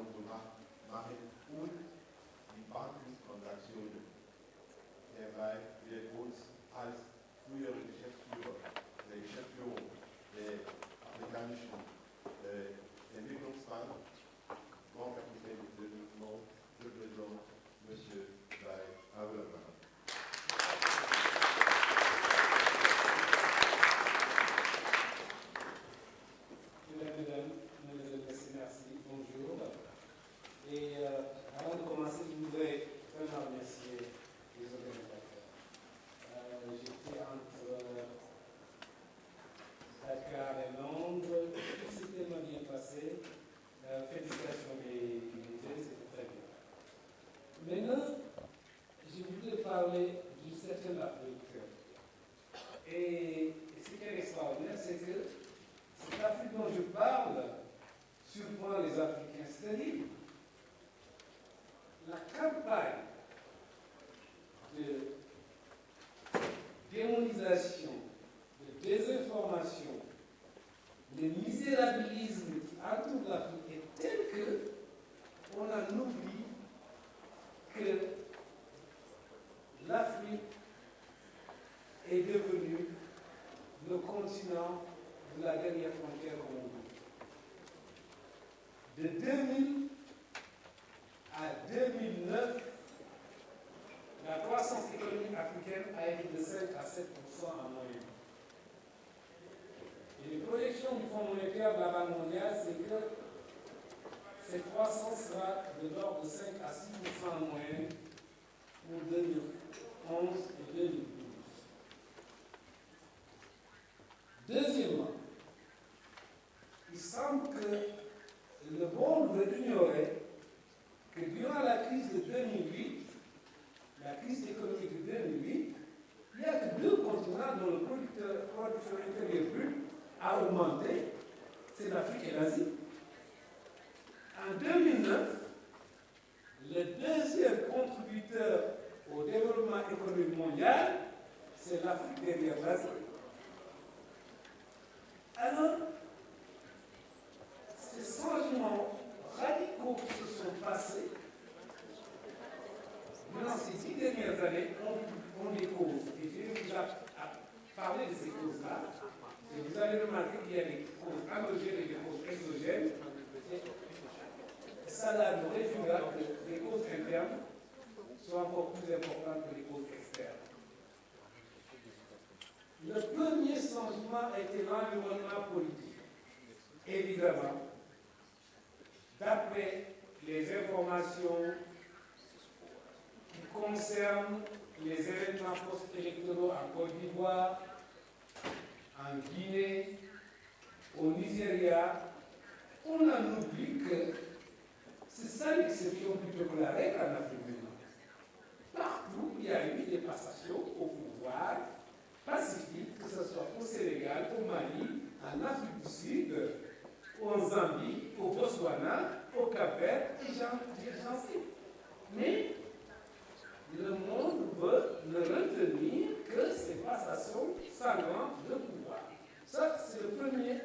zu machen und die Bankentransaktionen dabei wird uns als frühere Geschäftsführer der Geschäftsführung der afrikanischen Entwicklungsbank, Grand Capitaine de Développement, le président M. Guy Habermas. Merci, bonjour. Et avant de commencer, je voudrais vraiment remercier les organisateurs. J'étais entre Dakar et Londres, tout s'est tellement bien passé. Félicitations les invités, c'était très bien. Maintenant, je voudrais parler d'une certaine Afrique. Et ce qui est extraordinaire, c'est que cette Afrique dont je parle surprend les Africains. C'est-à-dire, la campagne de démonisation, de désinformation, de misérabilisme qui entoure l'Afrique est tel qu'on en oublie que l'Afrique est devenue le continent de la dernière frontière au monde. De 2000 à 2009, la croissance économique africaine a été de 5 à 7% en moyenne. Et les projections du Fonds monétaire de la Banque mondiale, c'est que cette croissance sera de l'ordre de 5 à 6% en moyenne pour 2011 et 2012. Deuxièmement, il semble que le monde veut ignorer que durant la crise de 2008, la crise économique de 2008, il n'y a que deux continents dont le production intérieure brut a augmenté, c'est l'Afrique et l'Asie. En 2009, le deuxième contributeur au développement économique mondial, c'est l'Afrique derrière l'Asie. Alors, ces changements radicaux qui se sont passés durant ces 10 dernières années ont des causes. Et je vais déjà parler de ces causes-là. Et vous allez remarquer qu'il y a des causes endogènes et des causes exogènes. Cela nous réjouira que les causes internes soient encore plus importantes que les causes externes. Le premier changement a été l'environnement politique. Évidemment, d'après les informations qui concernent les événements post-électoraux en Côte d'Ivoire, en Guinée, au Nigeria, on en oublie que c'est ça l'exception plutôt que la règle en Afrique du Nord. Partout, il y a eu des passations au pouvoir pacifique, que ce soit au Sénégal, au Mali, en Afrique du Sud, en Zambie, au Botswana, au Cap-Vert, et j'en sais. Mais le monde veut ne retenir que ces passations sanglantes de pouvoir. Ça, c'est le premier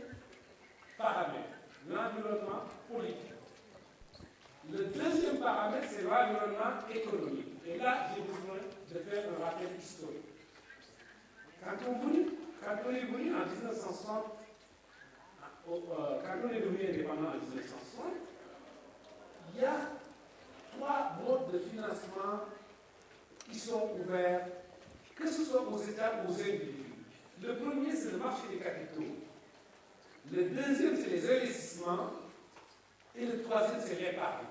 paramètre, l'environnement politique. Le deuxième paramètre, c'est l'environnement économique. Et là, j'ai besoin de faire un rappel historique. Quand on est venu en 1960, quand on est devenu indépendant en 1960, il y a 3 modes de financement qui sont ouverts, que ce soit aux États ou aux individus. Le premier, c'est le marché des capitaux. Le deuxième, c'est les investissements. Et le troisième, c'est l'épargne.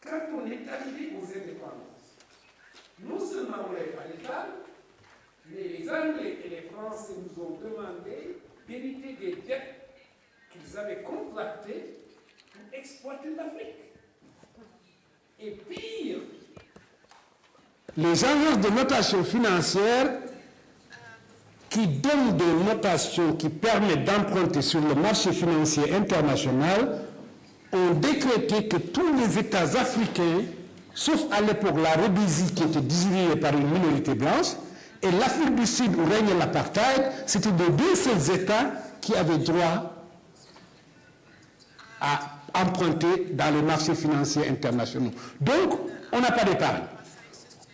Quand on est arrivé aux indépendances, non seulement on n'avait pas l'État, mais les Anglais et les Français nous ont demandé d'hériter des dettes qu'ils avaient contractées pour exploiter l'Afrique. Et pire, les agences de notation financière qui donnent des notations qui permettent d'emprunter sur le marché financier international ont décrété que tous les États africains, sauf à l'époque la Rhodésie qui était dirigée par une minorité blanche, et l'Afrique du Sud où régnait l'apartheid, c'était de 2 seuls États qui avaient droit à emprunter dans les marchés financiers internationaux. Donc, on n'a pas d'épargne.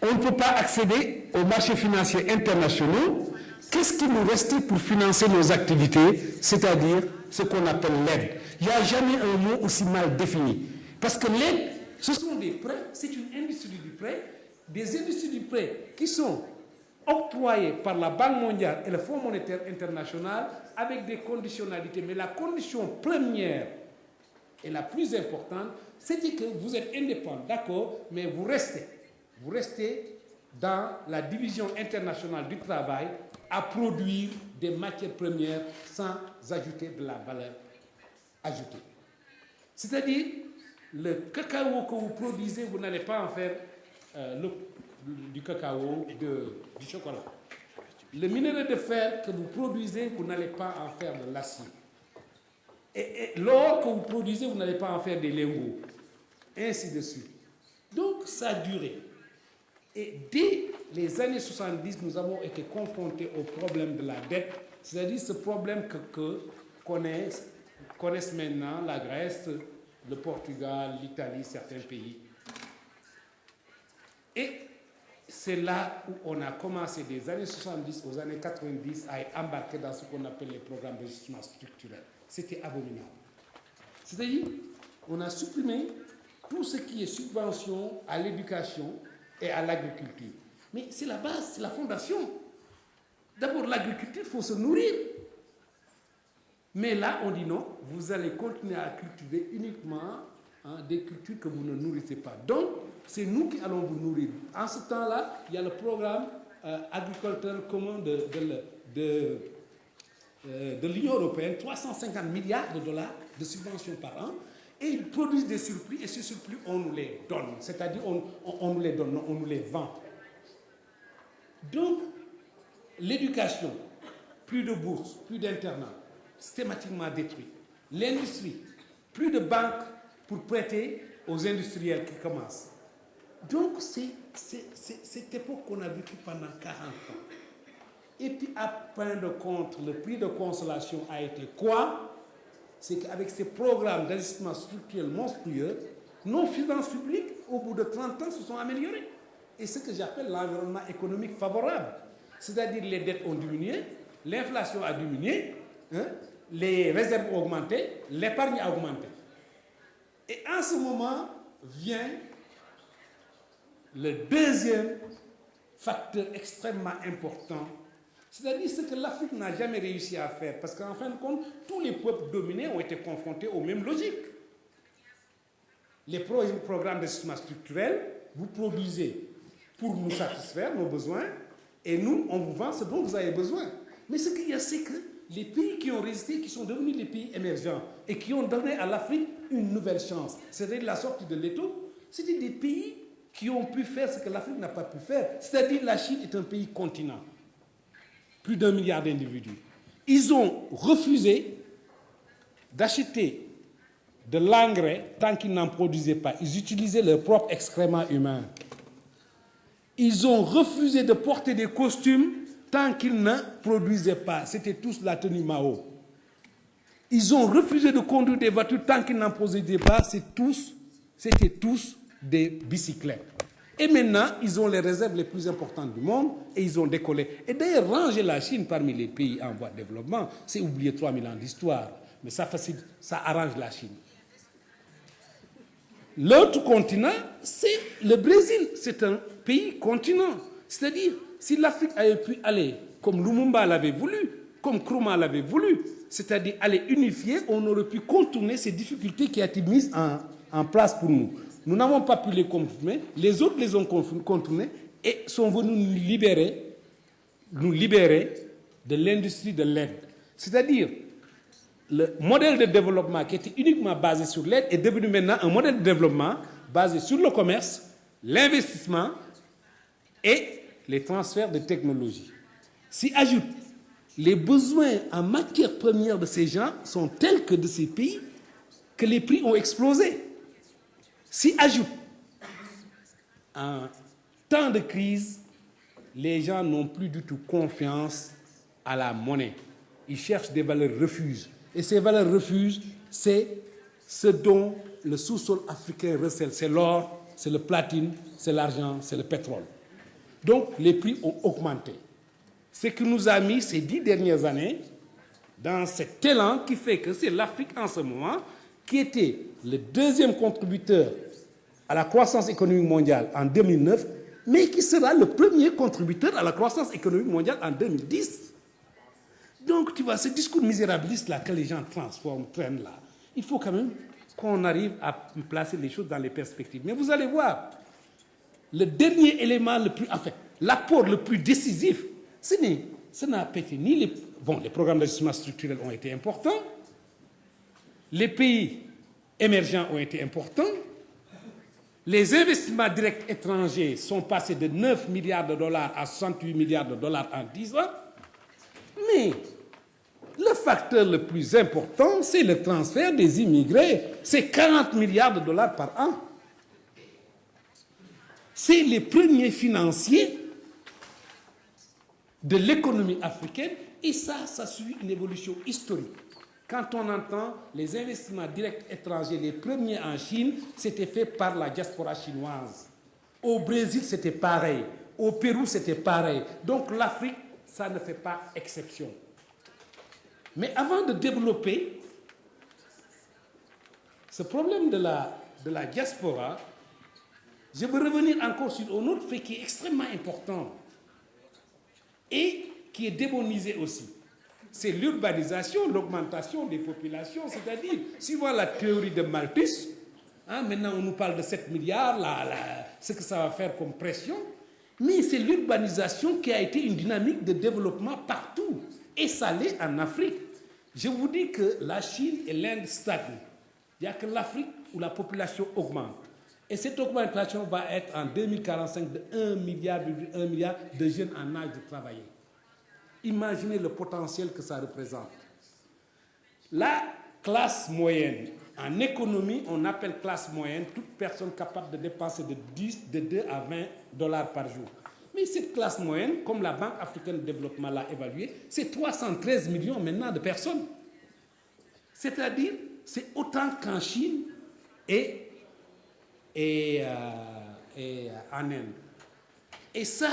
On ne peut pas accéder aux marchés financiers internationaux. Qu'est-ce qui nous restait pour financer nos activités, c'est-à-dire ce qu'on appelle l'aide? Il n'y a jamais un mot aussi mal défini. Parce que l'aide, ce sont des prêts, c'est une industrie du prêt, des industries du prêt qui sont octroyées par la Banque mondiale et le Fonds monétaire international avec des conditionnalités. Mais la condition première et la plus importante, c'était que vous êtes indépendant, d'accord, mais vous restez dans la division internationale du travail à produire des matières premières sans ajouter de la valeur ajoutée. C'est-à-dire, le cacao que vous produisez, vous n'allez pas en faire du cacao, du chocolat. Le minerai de fer que vous produisez, vous n'allez pas en faire de l'acier. Et l'or que vous produisez, vous n'allez pas en faire des lingots. Ainsi de suite. Donc, ça a duré. Et dès les années 70, nous avons été confrontés au problème de la dette, c'est-à-dire ce problème que connaissent maintenant la Grèce, le Portugal, l'Italie, certains pays. Et c'est là où on a commencé des années 70 aux années 90 à embarquer dans ce qu'on appelle les programmes d'ajustement structurel. C'était abominable. C'est-à-dire, on a supprimé tout ce qui est subvention à l'éducation et à l'agriculture. Mais c'est la base, c'est la fondation. D'abord, l'agriculture, il faut se nourrir. Mais là, on dit non, vous allez continuer à cultiver uniquement des cultures que vous ne nourrissez pas. Donc, c'est nous qui allons vous nourrir. En ce temps-là, il y a le programme agriculteur commun de l'Union européenne, 350 milliards de dollars de subventions par an, et ils produisent des surplus, et ces surplus, on nous les donne. C'est-à-dire, on nous les donne, on nous les vend. Donc, l'éducation, plus de bourses, plus d'internats, systématiquement détruit. L'industrie, plus de banques pour prêter aux industriels qui commencent. Donc, c'est cette époque qu'on a vécue pendant 40 ans. Et puis, à fin de compte, le prix de consolation a été quoi? C'est qu'avec ces programmes d'ajustement structurel monstrueux, nos finances publiques, au bout de 30 ans, se sont améliorées. Et ce que j'appelle l'environnement économique favorable. C'est-à-dire les dettes ont diminué, l'inflation a diminué, les réserves ont augmenté, l'épargne a augmenté. Et en ce moment vient le deuxième facteur extrêmement important, c'est-à-dire ce que l'Afrique n'a jamais réussi à faire, parce qu'en fin de compte, tous les peuples dominés ont été confrontés aux mêmes logiques. Les programmes d'ajustement structurel, vous produisez pour nous satisfaire nos besoins, et nous, on vous vend ce dont vous avez besoin. Mais ce qu'il y a, c'est que les pays qui ont résisté, qui sont devenus des pays émergents, et qui ont donné à l'Afrique une nouvelle chance, c'est-à-dire la sortie de l'étau, c'était des pays qui ont pu faire ce que l'Afrique n'a pas pu faire. C'est-à-dire la Chine est un pays continent. Plus d'1 milliard d'individus. Ils ont refusé d'acheter de l'engrais tant qu'ils n'en produisaient pas. Ils utilisaient leurs propres excréments humains. Ils ont refusé de porter des costumes tant qu'ils ne produisaient pas. C'était tous la tenue Mao. Ils ont refusé de conduire des voitures tant qu'ils n'en produisaient pas. C'était tous des bicyclettes. Et maintenant, ils ont les réserves les plus importantes du monde et ils ont décollé. Et d'ailleurs, ranger la Chine parmi les pays en voie de développement, c'est oublier 3000 ans d'histoire. Mais ça arrange la Chine. L'autre continent, c'est le Brésil. C'est un pays continent. C'est-à-dire, si l'Afrique avait pu aller comme Lumumba l'avait voulu, comme Nkrumah l'avait voulu, c'est-à-dire aller unifier, on aurait pu contourner ces difficultés qui ont été mises en place pour nous. Nous n'avons pas pu les contourner, les autres les ont contournés et sont venus nous libérer de l'industrie de l'aide. C'est-à-dire, le modèle de développement qui était uniquement basé sur l'aide est devenu maintenant un modèle de développement basé sur le commerce, l'investissement et les transferts de technologie. S'y ajoute les besoins en matières premières de ces gens sont tels que de ces pays que les prix ont explosé. S'y ajoute, en temps de crise, les gens n'ont plus du tout confiance à la monnaie. Ils cherchent des valeurs refuges. Et ces valeurs refuges, c'est ce dont le sous-sol africain recèle, c'est l'or, c'est le platine, c'est l'argent, c'est le pétrole. Donc, les prix ont augmenté. Ce qui nous a mis ces 10 dernières années dans cet élan qui fait que c'est l'Afrique en ce moment qui était le deuxième contributeur à la croissance économique mondiale en 2009, mais qui sera le premier contributeur à la croissance économique mondiale en 2010. Donc, tu vois, ce discours misérabiliste-là que les gens traînent là, il faut quand même qu'on arrive à placer les choses dans les perspectives. Mais vous allez voir, le dernier élément le plus, enfin, l'apport le plus décisif, ce n'a pas été ni les... Bon, les programmes d'ajustement structurel ont été importants, les pays émergents ont été importants, les investissements directs étrangers sont passés de 9 milliards de dollars à 68 milliards de dollars en 10 ans, mais le facteur le plus important, c'est le transfert des immigrés, c'est 40 milliards de dollars par an. C'est les premiers financiers de l'économie africaine, et ça suit une évolution historique. Quand on entend les investissements directs étrangers, les premiers en Chine, c'était fait par la diaspora chinoise. Au Brésil, c'était pareil. Au Pérou, c'était pareil. Donc l'Afrique, ça ne fait pas exception. Mais avant de développer ce problème de la diaspora, je veux revenir encore sur un autre fait qui est extrêmement important et qui est démonisé aussi. C'est l'urbanisation, l'augmentation des populations, c'est-à-dire, suivant la théorie de Malthus, maintenant on nous parle de 7 milliards, ce que ça va faire comme pression, mais c'est l'urbanisation qui a été une dynamique de développement partout, et ça l'est en Afrique. Je vous dis que la Chine et l'Inde stagnent. Il n'y a que l'Afrique où la population augmente. Et cette augmentation va être en 2045 de 1,1 milliard de jeunes en âge de travailler. Imaginez le potentiel que ça représente. La classe moyenne, en économie, on appelle classe moyenne toute personne capable de dépenser de 2 à 20 dollars par jour. Mais cette classe moyenne, comme la Banque africaine de développement l'a évaluée, c'est 313 millions maintenant de personnes. C'est-à-dire, c'est autant qu'en Chine et en Inde. Et ça,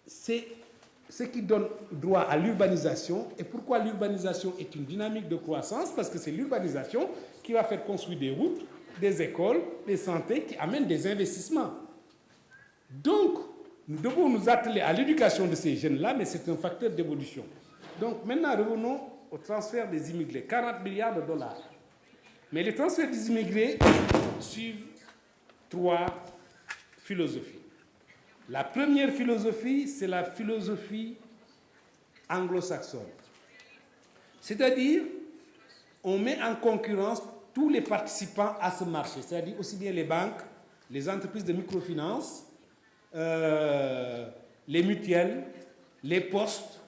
c'est ce qui donne droit à l'urbanisation. Et pourquoi l'urbanisation est une dynamique de croissance? Parce que c'est l'urbanisation qui va faire construire des routes, des écoles, des santé, qui amènent des investissements. Donc, nous devons nous atteler à l'éducation de ces jeunes-là, mais c'est un facteur d'évolution. Donc, maintenant, revenons au transfert des immigrés. 40 milliards de dollars. Mais les transferts des immigrés suivent 3 philosophies. La première philosophie, c'est la philosophie anglo-saxonne. C'est-à-dire, on met en concurrence tous les participants à ce marché, c'est-à-dire aussi bien les banques, les entreprises de microfinance, les mutuelles, les postes,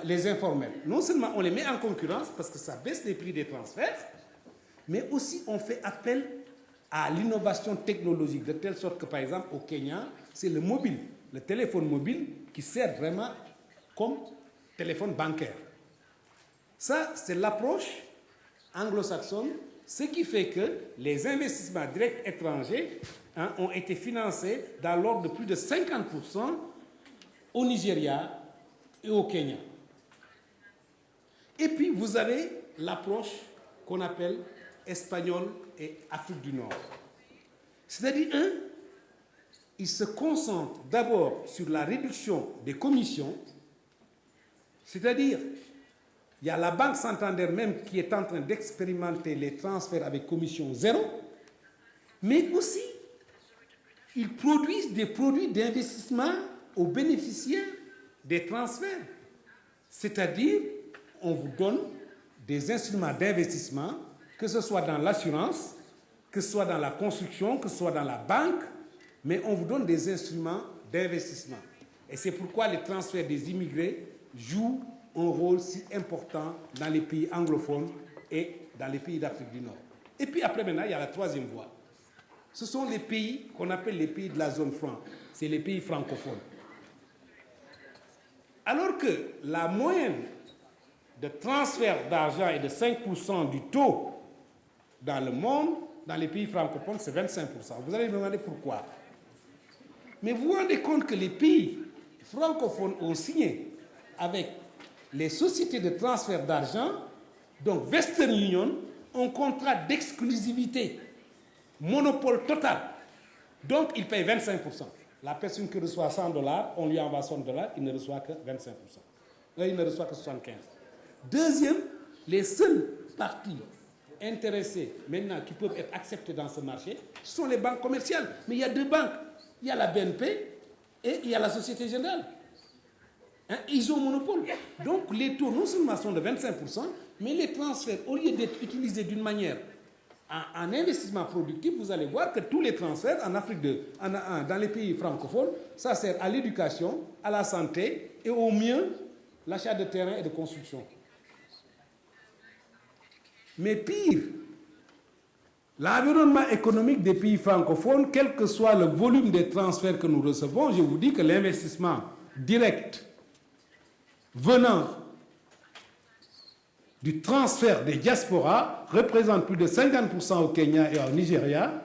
les informels. Non seulement on les met en concurrence parce que ça baisse les prix des transferts, mais aussi on fait appel à l'innovation technologique, de telle sorte que, par exemple, au Kenya, c'est le mobile, le téléphone mobile qui sert vraiment comme téléphone bancaire. Ça, c'est l'approche anglo-saxonne, ce qui fait que les investissements directs étrangers ont été financés dans l'ordre de plus de 50% au Nigeria et au Kenya. Et puis, vous avez l'approche qu'on appelle espagnole et Afrique du Nord. C'est-à-dire, ils se concentrent d'abord sur la réduction des commissions, c'est-à-dire, il y a la Banque Santander même qui est en train d'expérimenter les transferts avec commission zéro, mais aussi, ils produisent des produits d'investissement aux bénéficiaires des transferts. C'est-à-dire, on vous donne des instruments d'investissement, que ce soit dans l'assurance, que ce soit dans la construction, que ce soit dans la banque, mais on vous donne des instruments d'investissement. Et c'est pourquoi les transferts des immigrés jouent un rôle si important dans les pays anglophones et dans les pays d'Afrique du Nord. Et puis après maintenant, il y a la troisième voie. Ce sont les pays qu'on appelle les pays de la zone franc. C'est les pays francophones. Alors que la moyenne de transfert d'argent est de 5% du taux dans le monde, dans les pays francophones, c'est 25%. Vous allez me demander pourquoi. Mais vous vous rendez compte que les pays francophones ont signé avec les sociétés de transfert d'argent, donc Western Union, un contrat d'exclusivité, monopole total. Donc, ils payent 25%. La personne qui reçoit $100, on lui envoie $100, il ne reçoit que 25%. Il ne reçoit que 75%. Deuxième, les seuls partis intéressés maintenant qui peuvent être acceptés dans ce marché, ce sont les banques commerciales. Mais il y a deux banques. Il y a la BNP et il y a la Société Générale. Hein, ils ont monopole. Donc les taux non seulement sont de 25%, mais les transferts, au lieu d'être utilisés d'une manière en investissement productif, vous allez voir que tous les transferts en Afrique, dans les pays francophones, ça sert à l'éducation, à la santé et au mieux l'achat de terrain et de construction. Mais pire, l'environnement économique des pays francophones, quel que soit le volume des transferts que nous recevons, je vous dis que l'investissement direct venant du transfert des diasporas représente plus de 50% au Kenya et au Nigeria,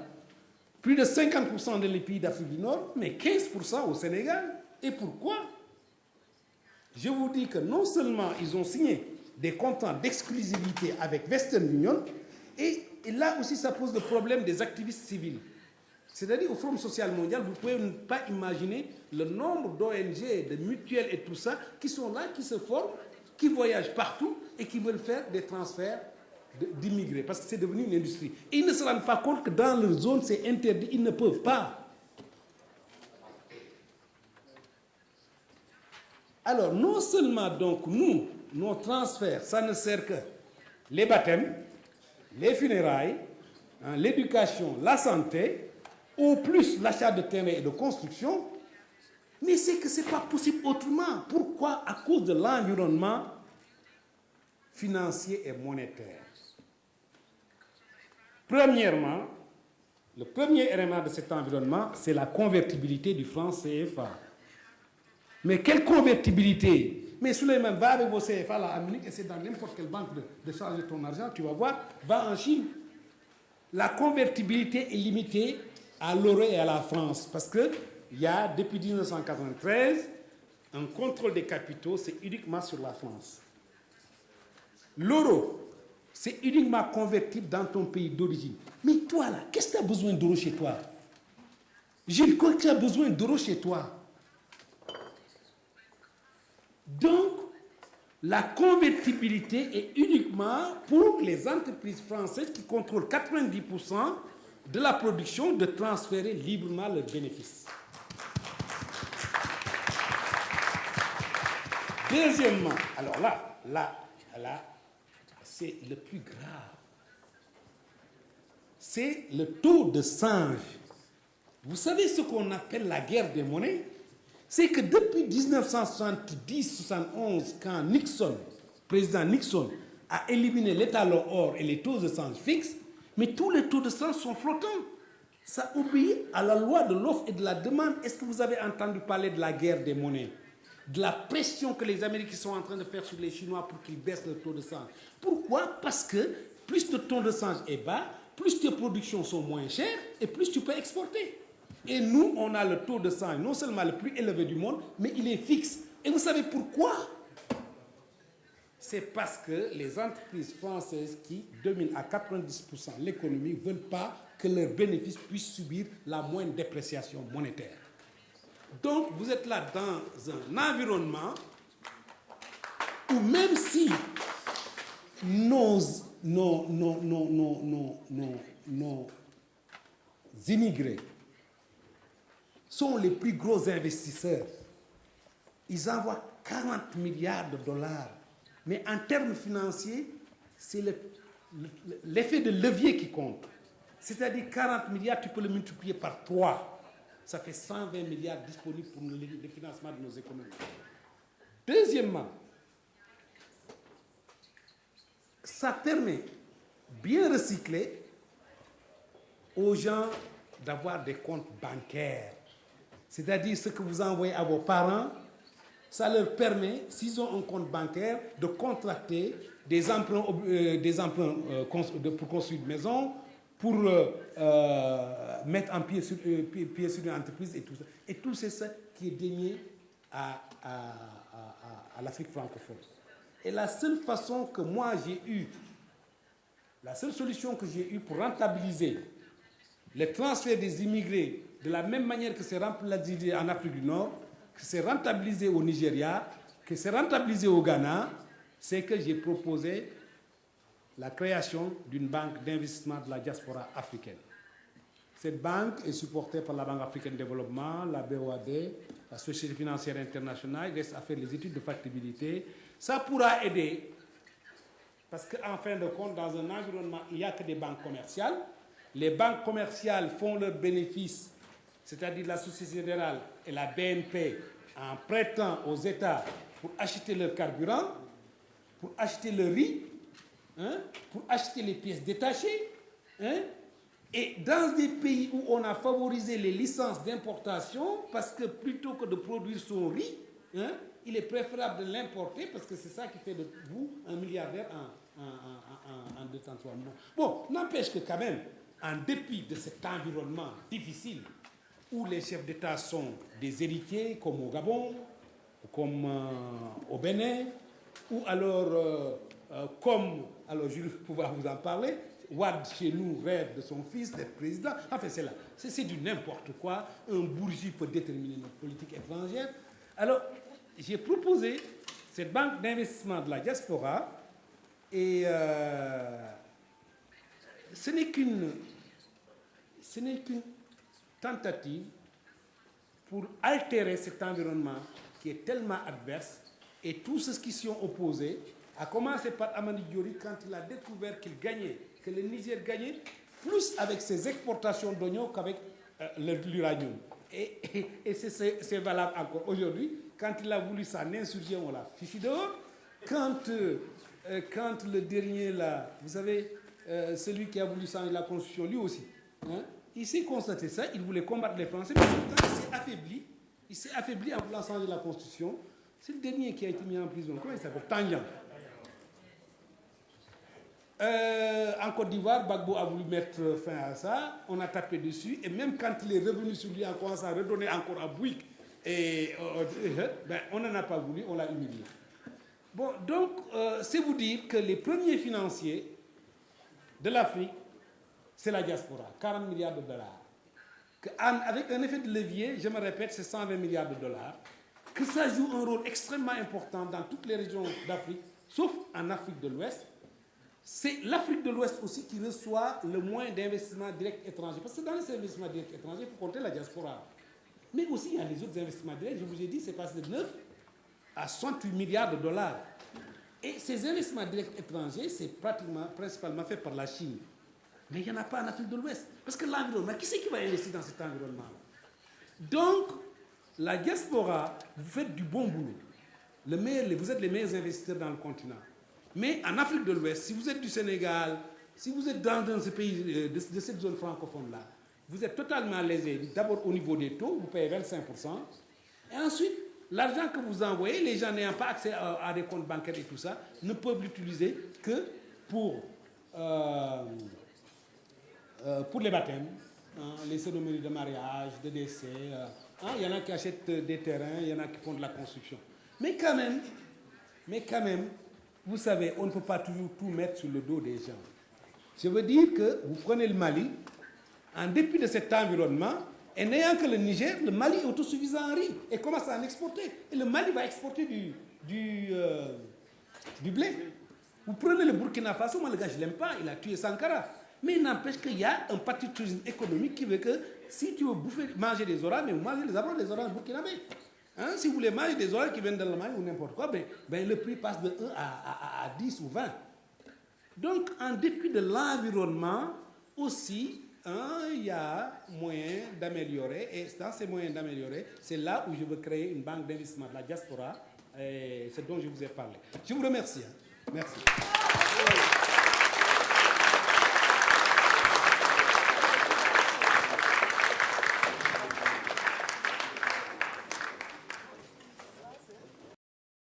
plus de 50% dans les pays d'Afrique du Nord, mais 15% au Sénégal. Et pourquoi? Je vous dis que non seulement ils ont signé des contrats d'exclusivité avec Western Union, et là aussi ça pose le problème des activistes civils. C'est-à-dire au Forum social mondial, vous ne pouvez pas imaginer le nombre d'ONG, de mutuelles et tout ça, qui sont là, qui se forment, qui voyagent partout et qui veulent faire des transferts d'immigrés, parce que c'est devenu une industrie. Et ils ne se rendent pas compte que dans leur zone, c'est interdit, ils ne peuvent pas. Alors, non seulement donc nous, nos transferts, ça ne sert que les baptêmes, les funérailles, hein, l'éducation, la santé, au plus l'achat de terrain et de construction, mais c'est que ce n'est pas possible autrement. Pourquoi? À cause de l'environnement financier et monétaire. Premièrement, le premier élément de cet environnement, c'est la convertibilité du franc CFA. Mais quelle convertibilité? Mais Souleymane, va avec vos CFA là, en Munich, et c'est dans n'importe quelle banque de changer ton argent, tu vas voir, va en Chine. La convertibilité est limitée à l'euro et à la France, parce qu'il y a, depuis 1993, un contrôle des capitaux, c'est uniquement sur la France. L'euro, c'est uniquement convertible dans ton pays d'origine. Mais toi, là, qu'est-ce que tu as besoin d'euros chez toi? Gilles, quoi que tu as besoin d'euros chez toi? Donc, la convertibilité est uniquement pour les entreprises françaises qui contrôlent 90% de la production de transférer librement leurs bénéfices. Deuxièmement, alors là, c'est le plus grave. C'est le taux de change. Vous savez ce qu'on appelle la guerre des monnaies? C'est que depuis 1970-71, quand Nixon, président Nixon, a éliminé l'étalon or et les taux de change fixes, mais tous les taux de change sont flottants. Ça obéit à la loi de l'offre et de la demande. Est-ce que vous avez entendu parler de la guerre des monnaies? De la pression que les Américains sont en train de faire sur les Chinois pour qu'ils baissent le taux de change. Pourquoi? Parce que plus le taux de change est bas, plus tes productions sont moins chères et plus tu peux exporter. Et nous, on a le taux de change non seulement le plus élevé du monde, mais il est fixe. Et vous savez pourquoi? C'est parce que les entreprises françaises qui dominent à 90% l'économie ne veulent pas que leurs bénéfices puissent subir la moindre dépréciation monétaire. Donc, vous êtes là dans un environnement où même si nos immigrés sont les plus gros investisseurs, ils envoient 40 milliards de dollars. Mais en termes financiers, c'est l'effet de levier qui compte. C'est-à-dire 40 milliards, tu peux le multiplier par 3. Ça fait 120 milliards disponibles pour le financement de nos économies. Deuxièmement, ça permet, bien recyclé, aux gens d'avoir des comptes bancaires. C'est-à-dire ce que vous envoyez à vos parents, ça leur permet, s'ils ont un compte bancaire, de contracter des emprunts pour construire une maison, pour mettre en pied sur une entreprise et tout ça. Et tout c'est ça qui est dénié à l'Afrique francophone. Et la seule façon que moi j'ai eue, la seule solution que j'ai eue pour rentabiliser les transferts des immigrés de la même manière que c'est rentabilisé en Afrique du Nord, que c'est rentabilisé au Nigeria, que c'est rentabilisé au Ghana, c'est que j'ai proposé la création d'une banque d'investissement de la diaspora africaine. Cette banque est supportée par la Banque africaine de développement, la BOAD, la Société financière internationale. Il reste à faire les études de factibilité. Ça pourra aider, parce qu'en fin de compte, dans un environnement, il n'y a que des banques commerciales. Les banques commerciales font leurs bénéfices, c'est-à-dire la Société Générale et la BNP, en prêtant aux États pour acheter leur carburant, pour acheter le riz, pour acheter les pièces détachées. Et dans des pays où on a favorisé les licences d'importation, parce que plutôt que de produire son riz, il est préférable de l'importer, parce que c'est ça qui fait de vous un milliardaire en 2 temps, 3 mois. Bon, n'empêche que quand même, en dépit de cet environnement difficile, où les chefs d'État sont des héritiers, comme au Gabon, comme au Bénin, ou alors, alors je vais pouvoir vous en parler, Wade, chez nous, rêve de son fils d'être président. Enfin, c'est là. C'est du n'importe quoi. Un bourgeois peut déterminer notre politique étrangère. Alors, j'ai proposé cette banque d'investissement de la diaspora et ce n'est qu'une tentative pour altérer cet environnement qui est tellement adverse et tous ceux qui s'y ont opposés, à commencer par Amani Diori quand il a découvert qu'il gagnait, que le Niger gagnait plus avec ses exportations d'oignons qu'avec l'uranium. Et c'est valable encore aujourd'hui. Quand il a voulu s'en insurger, on l'a fichu dehors. Quand le dernier, là, vous savez, celui qui a voulu changer la Constitution, lui aussi, il s'est constaté ça, il voulait combattre les Français, mais quand il s'est affaibli en voulant changer la Constitution. C'est le dernier qui a été mis en prison. Comment il s'appelle? Tangian. En Côte d'Ivoire, Gbagbo a voulu mettre fin à ça, on a tapé dessus, et même quand il est revenu sur lui en commençant à redonner encore à Bouygues, on n'en a pas voulu, on l'a humilié. Bon, donc, c'est vous dire que les premiers financiers de l'Afrique, c'est la diaspora, 40 milliards de dollars. Avec un effet de levier, je me répète, c'est 120 milliards de dollars. Que ça joue un rôle extrêmement important dans toutes les régions d'Afrique, sauf en Afrique de l'Ouest. C'est l'Afrique de l'Ouest aussi qui reçoit le moins d'investissements directs étrangers. Parce que dans les investissements directs étrangers, il faut compter la diaspora. Mais aussi, il y a les autres investissements directs. Je vous ai dit, c'est passé de 9 à 68 milliards de dollars. Et ces investissements directs étrangers, c'est principalement fait par la Chine. Mais il n'y en a pas en Afrique de l'Ouest. Parce que l'environnement, qui c'est qui va investir dans cet environnement? Donc, la diaspora, vous faites du bon boulot. Vous êtes les meilleurs investisseurs dans le continent. Mais en Afrique de l'Ouest, si vous êtes du Sénégal, si vous êtes dans ce pays, de cette zone francophone-là, vous êtes totalement lésé. D'abord au niveau des taux, vous payez 25%. Et ensuite, l'argent que vous envoyez, les gens n'ayant pas accès à des comptes bancaires et tout ça, ne peuvent l'utiliser que pour les baptêmes, les cérémonies de mariage, de décès. Il y en a qui achètent des terrains, il y en a qui font de la construction. Mais quand même, vous savez, on ne peut pas toujours tout mettre sur le dos des gens. Je veux dire que vous prenez le Mali, en dépit de cet environnement, et n'ayant que le Niger, le Mali est autosuffisant en riz et commence à en exporter. Et le Mali va exporter du blé. Vous prenez le Burkina Faso, moi le gars je ne l'aime pas, il a tué Sankara. Mais il n'empêche qu'il y a un patriotisme économique qui veut que si tu veux manger des oranges, mais vous mangez les oranges burkinabés. Si vous voulez manger des oranges qui viennent de l'Allemagne ou n'importe quoi, le prix passe de 1 à 10 ou 20. Donc, en dépit de l'environnement, aussi, il y a moyen d'améliorer. Et dans ces moyens d'améliorer, c'est là où je veux créer une banque d'investissement de la diaspora. C'est dont je vous ai parlé. Je vous remercie. Merci.